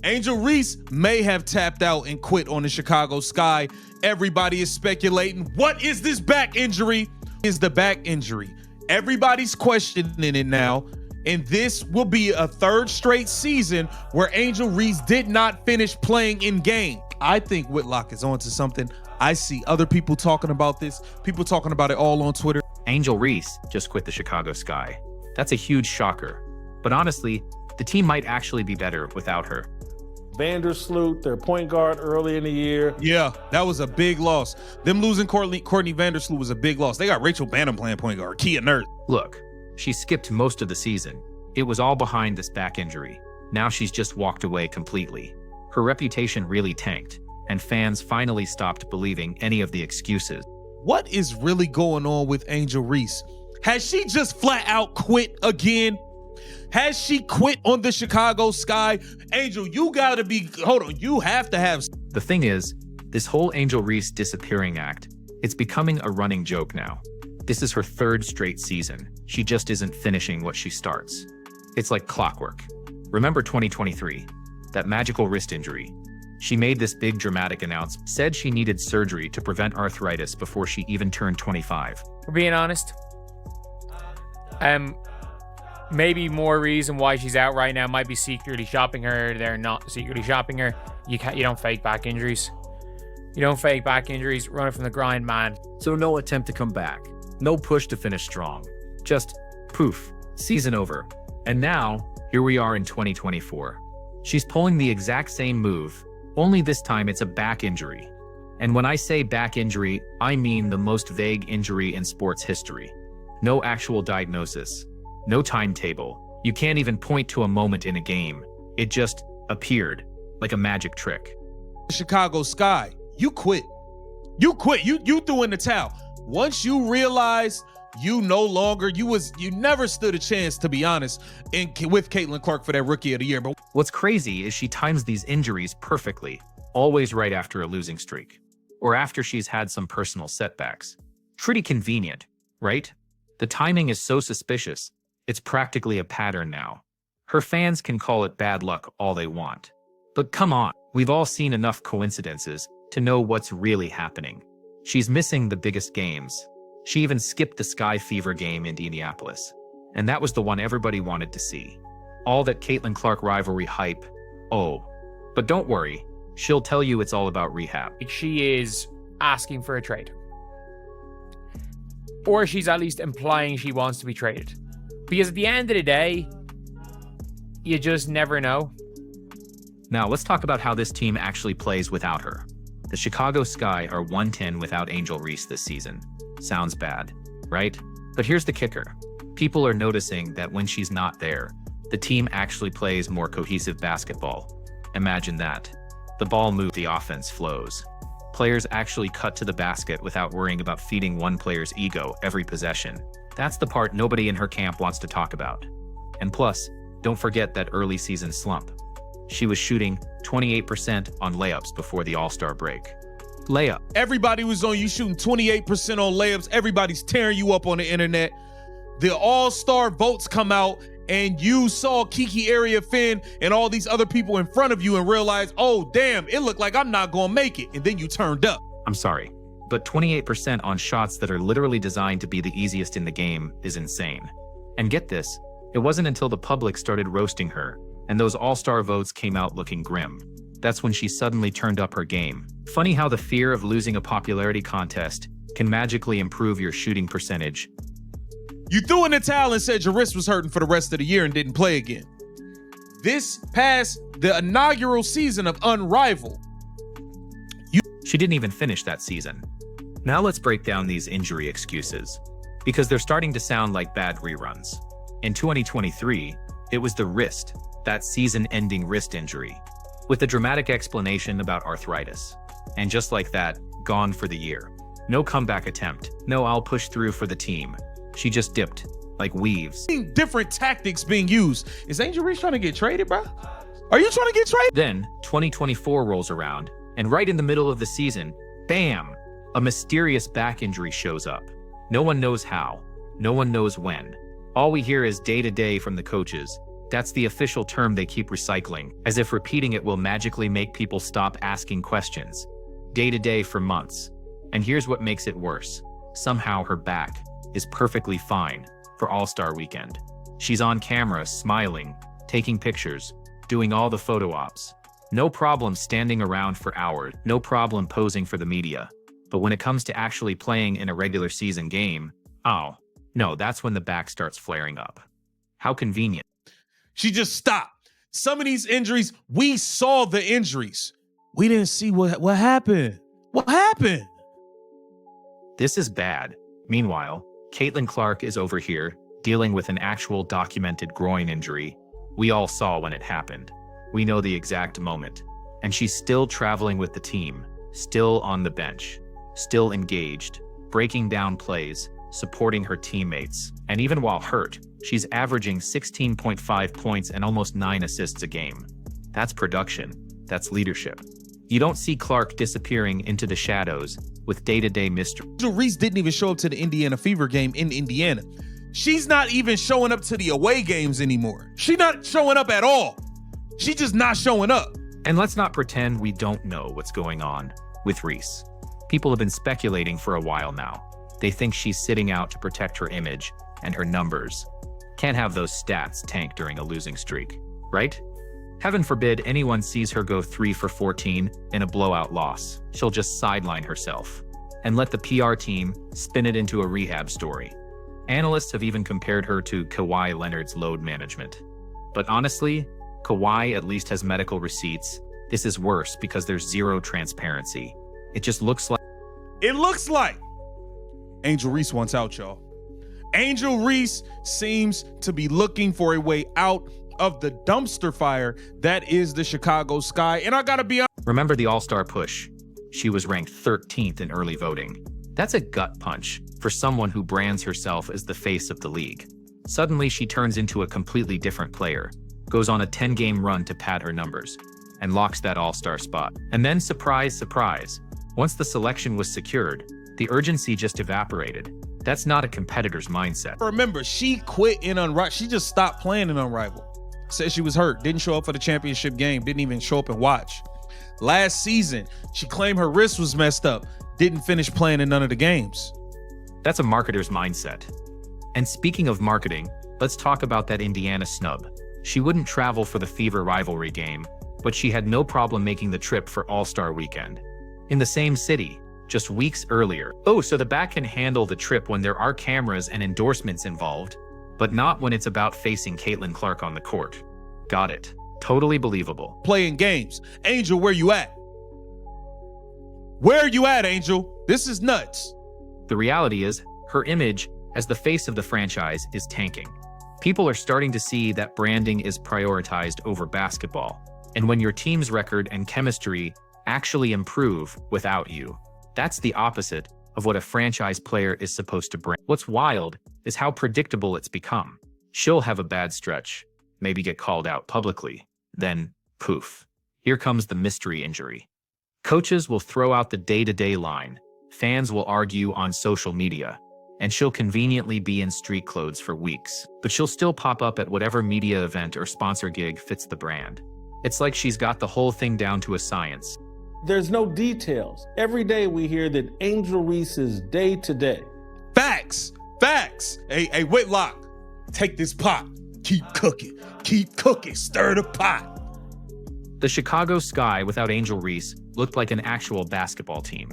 Angel Reese may have tapped out and quit on the Chicago Sky. Everybody is speculating, what is this back injury? Is the back injury? Everybody's questioning it now. And this will be a third straight season where Angel Reese did not finish playing in game. I think Whitlock is onto something. I see other people talking about this. People talking about it all on Twitter. Angel Reese just quit the Chicago Sky. That's a huge shocker. But honestly, the team might actually be better without her. Vandersloot, their point guard early in the year. Yeah, that was a big loss. Them losing Courtney Vandersloot was a big loss. They got Rachel Banham playing point guard, Kia Nurse. Look, she skipped most of the season. It was all behind this back injury. Now she's just walked away completely. Her reputation really tanked, and fans finally stopped believing any of the excuses. What is really going on with Angel Reese? Has she just flat out quit again? Has she quit on the Chicago Sky? Angel, you gotta be, hold on, you have to have. The thing is, this whole Angel Reese disappearing act, it's becoming a running joke now. This is her third straight season. She just isn't finishing what she starts. It's like clockwork. Remember 2023, that magical wrist injury? She made this big dramatic announcement, said she needed surgery to prevent arthritis before she even turned 25. For being honest, maybe more reason why she's out right now might be secretly shopping her. They're not secretly shopping her. You don't fake back injuries. You don't fake back injuries. Run it from the grind, man. So no attempt to come back. No push to finish strong. Just poof, season over. And now, here we are in 2024. She's pulling the exact same move, only this time it's a back injury. And when I say back injury, I mean the most vague injury in sports history. No actual diagnosis. No timetable. You can't even point to a moment in a game. It just appeared like a magic trick. Chicago Sky, you quit. You quit. You threw in the towel. Once you realized you no longer, you never stood a chance, to be honest, with Caitlin Clark for that Rookie of the Year. But what's crazy is she times these injuries perfectly, always right after a losing streak, or after she's had some personal setbacks. Pretty convenient, right? The timing is so suspicious. It's practically a pattern now. Her fans can call it bad luck all they want. But come on, we've all seen enough coincidences to know what's really happening. She's missing the biggest games. She even skipped the Sky Fever game in Indianapolis. And that was the one everybody wanted to see. All that Caitlin Clark rivalry hype. Oh, but don't worry. She'll tell you it's all about rehab. She is asking for a trade. Or she's at least implying she wants to be traded. Because at the end of the day, you just never know. Now let's talk about how this team actually plays without her. The Chicago Sky are 110 without Angel Reese this season. Sounds bad, right? But here's the kicker. People are noticing that when she's not there, the team actually plays more cohesive basketball. Imagine that. The ball moves, the offense flows. Players actually cut to the basket without worrying about feeding one player's ego every possession. That's the part nobody in her camp wants to talk about. And plus, don't forget that early season slump. She was shooting 28% on layups before the All-Star break. Layup. Everybody was on you shooting 28% on layups. Everybody's tearing you up on the internet. The All-Star votes come out and you saw Kiki Area Finn and all these other people in front of you and realized, oh, damn, it looked like I'm not gonna make it. And then you turned up. I'm sorry, but 28% on shots that are literally designed to be the easiest in the game is insane. And get this, it wasn't until the public started roasting her and those All-Star votes came out looking grim. That's when she suddenly turned up her game. Funny how the fear of losing a popularity contest can magically improve your shooting percentage. You threw in the towel and said your wrist was hurting for the rest of the year and didn't play again. This past the inaugural season of Unrivaled, she didn't even finish that season. Now let's break down these injury excuses, because they're starting to sound like bad reruns. In 2023, it was the wrist, that season-ending wrist injury, with a dramatic explanation about arthritis. And just like that, gone for the year. No comeback attempt. No, I'll push through for the team. She just dipped, like weaves. Different tactics being used. Is Angel Reese trying to get traded, bro? Are you trying to get traded? Then, 2024 rolls around, and right in the middle of the season, bam! A mysterious back injury shows up. No one knows how. No one knows when. All we hear is day-to-day from the coaches. That's the official term they keep recycling, as if repeating it will magically make people stop asking questions. Day to day for months. And here's what makes it worse. Somehow her back is perfectly fine for All-Star Weekend. She's on camera, smiling, taking pictures, doing all the photo ops. No problem standing around for hours, no problem posing for the media. But when it comes to actually playing in a regular season game, oh, no, that's when the back starts flaring up. How convenient. She just stopped. Some of these injuries, we saw the injuries. We didn't see what happened. What happened? This is bad. Meanwhile, Caitlin Clark is over here, dealing with an actual documented groin injury. We all saw when it happened. We know the exact moment. And she's still traveling with the team, still on the bench, still engaged, breaking down plays, supporting her teammates. And even while hurt, she's averaging 16.5 points and almost 9 assists a game. That's production. That's leadership. You don't see Clark disappearing into the shadows with day-to-day mystery. Reese didn't even show up to the Indiana Fever game in Indiana. She's not even showing up to the away games anymore. She's not showing up at all. She's just not showing up. And let's not pretend we don't know what's going on with Reese. People have been speculating for a while now. They think she's sitting out to protect her image and her numbers. Can't have those stats tank during a losing streak, right? Heaven forbid anyone sees her go 3 for 14 in a blowout loss. She'll just sideline herself and let the PR team spin it into a rehab story. Analysts have even compared her to Kawhi Leonard's load management. But honestly, Kawhi at least has medical receipts. This is worse because there's zero transparency. It just looks like... It looks like Angel Reese wants out, y'all. Angel Reese seems to be looking for a way out of the dumpster fire that is the Chicago Sky. And I gotta be honest. Remember the All-Star push? She was ranked 13th in early voting. That's a gut punch for someone who brands herself as the face of the league. Suddenly she turns into a completely different player, goes on a 10-game run to pad her numbers, and locks that All-Star spot. And then surprise, surprise, once the selection was secured, the urgency just evaporated. That's not a competitor's mindset. Remember, she quit in Unrivaled. She just stopped playing in Unrivaled. Said she was hurt, didn't show up for the championship game, didn't even show up and watch. Last season, she claimed her wrist was messed up, didn't finish playing in none of the games. That's a marketer's mindset. And speaking of marketing, let's talk about that Indiana snub. She wouldn't travel for the Fever rivalry game, but she had no problem making the trip for All-Star Weekend. In the same city, just weeks earlier. Oh, so the back can handle the trip when there are cameras and endorsements involved, but not when it's about facing Caitlin Clark on the court. Got it. Totally believable. Playing games. Angel, where you at? Where you at, Angel? This is nuts. The reality is, her image as the face of the franchise is tanking. People are starting to see that branding is prioritized over basketball. And when your team's record and chemistry actually improve without you, that's the opposite of what a franchise player is supposed to bring. What's wild is how predictable it's become. She'll have a bad stretch, maybe get called out publicly, then poof, here comes the mystery injury. Coaches will throw out the day-to-day line, fans will argue on social media, and she'll conveniently be in street clothes for weeks, but she'll still pop up at whatever media event or sponsor gig fits the brand. It's like she's got the whole thing down to a science. There's no details. Every day we hear that Angel Reese is day to day. Facts. Facts. Hey, Whitlock, take this pot. Keep cooking. Keep cooking. Stir the pot. The Chicago Sky without Angel Reese looked like an actual basketball team.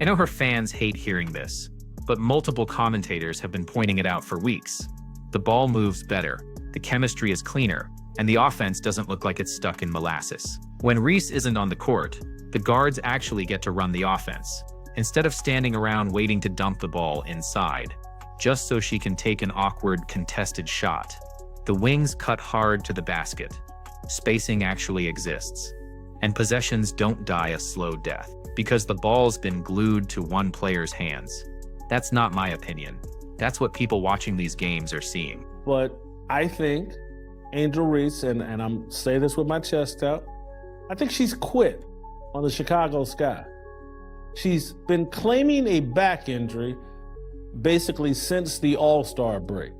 I know her fans hate hearing this, but multiple commentators have been pointing it out for weeks. The ball moves better, the chemistry is cleaner, and the offense doesn't look like it's stuck in molasses. When Reese isn't on the court, the guards actually get to run the offense, instead of standing around waiting to dump the ball inside, just so she can take an awkward, contested shot. The wings cut hard to the basket. Spacing actually exists. And possessions don't die a slow death, because the ball's been glued to one player's hands. That's not my opinion. That's what people watching these games are seeing. But I think Angel Reese, and I'm saying this with my chest out, I think she's quit on the Chicago Sky. She's been claiming a back injury basically since the All-Star break.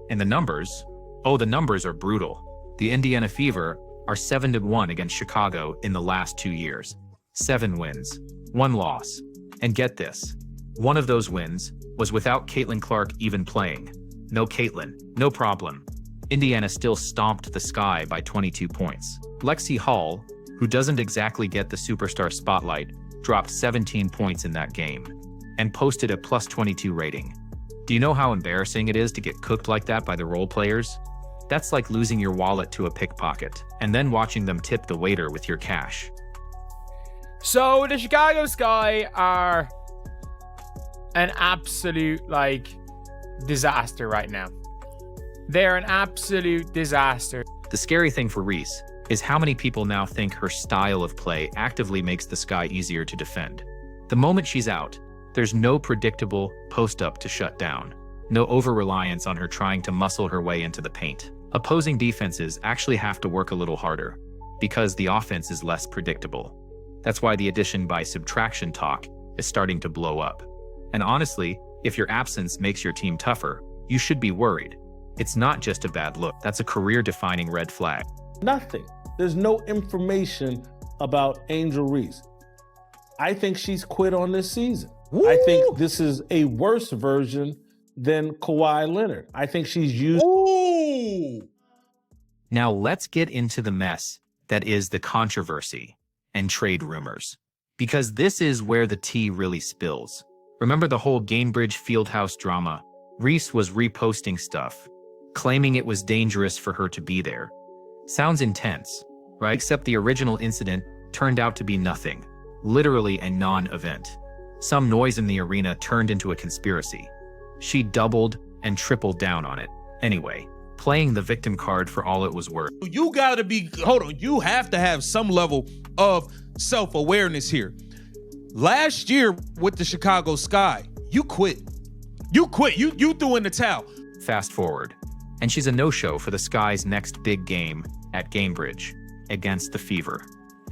And the numbers Oh, the numbers are brutal. The Indiana Fever are 7-1 against Chicago in the last 2 years. 7 wins, 1 loss. And get this, one of those wins was without Caitlin Clark even playing. No Caitlin, no problem. Indiana still stomped the Sky by 22 points. Lexi Hall, who doesn't exactly get the superstar spotlight, dropped 17 points in that game and posted a +22 rating. Do you know how embarrassing it is to get cooked like that by the role players? That's like losing your wallet to a pickpocket and then watching them tip the waiter with your cash. So the Chicago Sky are an absolute, disaster right now. They're an absolute disaster. The scary thing for Reese is how many people now think her style of play actively makes the Sky easier to defend. The moment she's out, there's no predictable post-up to shut down. No over-reliance on her trying to muscle her way into the paint. Opposing defenses actually have to work a little harder because the offense is less predictable. That's why the addition by subtraction talk is starting to blow up. And honestly, if your absence makes your team tougher, you should be worried. It's not just a bad look, that's a career-defining red flag. Nothing. There's no information about Angel Reese. I think she's quit on this season. Woo! I think this is a worse version than Kawhi Leonard. I think she's used. Ooh. Now let's get into the mess that is the controversy and trade rumors, because this is where the tea really spills. Remember the whole Gainbridge Fieldhouse drama? Reese was reposting stuff, claiming it was dangerous for her to be there. Sounds intense, right? Except the original incident turned out to be nothing, literally a non-event. Some noise in the arena turned into a conspiracy. She doubled and tripled down on it. Anyway, playing the victim card for all it was worth. You gotta be, hold on, you have to have some level of self-awareness here. Last year with the Chicago Sky, you quit. You quit, you threw in the towel. Fast forward, and she's a no-show for the Sky's next big game at Gainbridge against the Fever.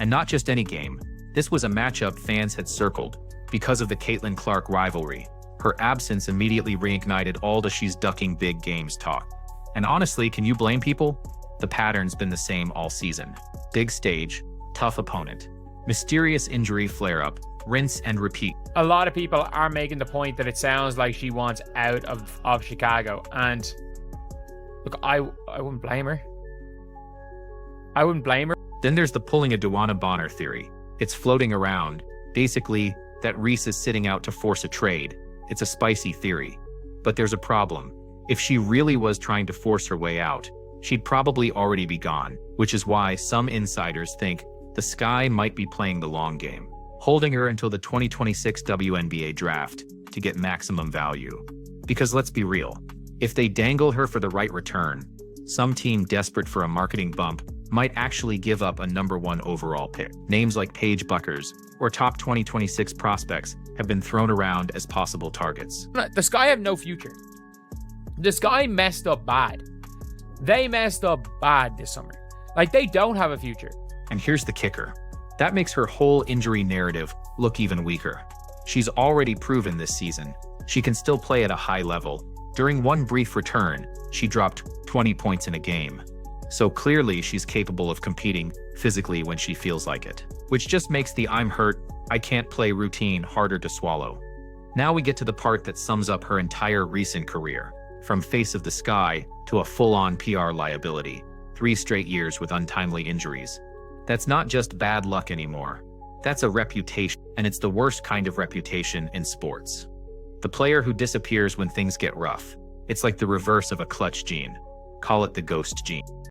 And not just any game, this was a matchup fans had circled because of the Caitlin Clark rivalry. Her absence immediately reignited all the she's ducking big games talk. And honestly, can you blame people? The pattern's been the same all season. Big stage, tough opponent, mysterious injury flare-up, rinse and repeat. A lot of people are making the point that it sounds like she wants out of Chicago. And look, I wouldn't blame her. I wouldn't blame her. Then there's the pulling a Dewana Bonner theory. It's floating around, basically, that Reese is sitting out to force a trade. It's a spicy theory. But there's a problem. If she really was trying to force her way out, she'd probably already be gone, which is why some insiders think the Sky might be playing the long game, holding her until the 2026 WNBA draft to get maximum value. Because let's be real, if they dangle her for the right return, some team desperate for a marketing bump might actually give up a #1 overall pick. Names like Paige Buckers or top 2026 prospects have been thrown around as possible targets. The Sky have no future. The Sky messed up bad. They messed up bad this summer. They don't have a future. And here's the kicker. That makes her whole injury narrative look even weaker. She's already proven this season she can still play at a high level. During one brief return, she dropped 20 points in a game. So clearly she's capable of competing physically when she feels like it, which just makes the "I'm hurt, I can't play" routine harder to swallow. Now we get to the part that sums up her entire recent career, from face of the Sky to a full-on PR liability, 3 straight years with untimely injuries. That's not just bad luck anymore. That's a reputation, and it's the worst kind of reputation in sports. The player who disappears when things get rough. It's like the reverse of a clutch gene. Call it the ghost gene.